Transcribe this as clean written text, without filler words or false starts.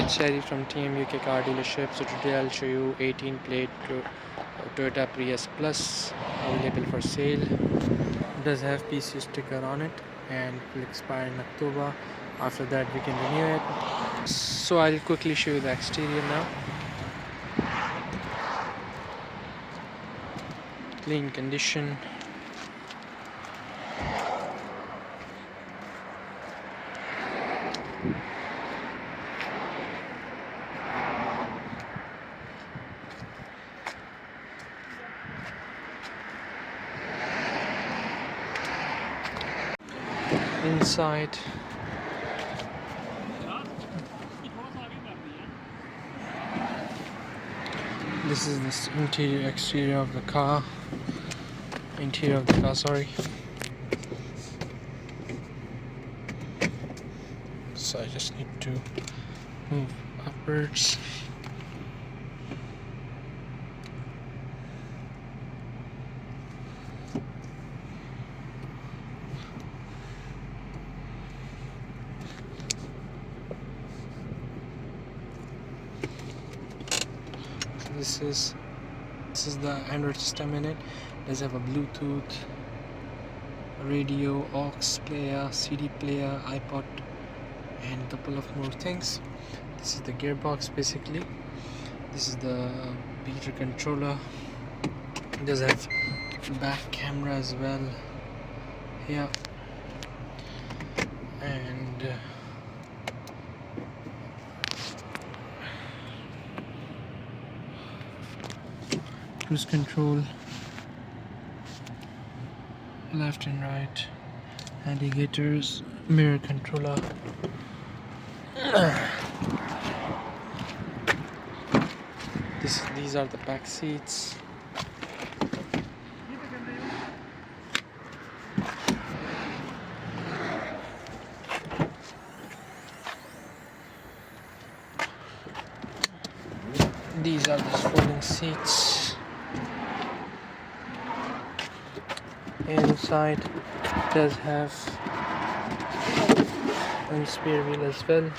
it's Sherry from TM UK car dealership. So today I'll show you 18 plate Toyota Prius Plus available for sale. It does have PCO sticker on it and it will expire in October. After that we can renew it. So I'll quickly show you the exterior now. Clean condition. Inside, this is the exterior of the car. Sorry. So I just need to move upwards. This is the Android system in it. It does have a Bluetooth, radio, aux player, CD player, iPod, and a couple of more things. This is the gearbox basically. This is the beater controller. It does have back camera as well here, and cruise control, left and right, indicators, mirror controller. These are the back seats. These are the folding seats. Inside does have a spare wheel as well.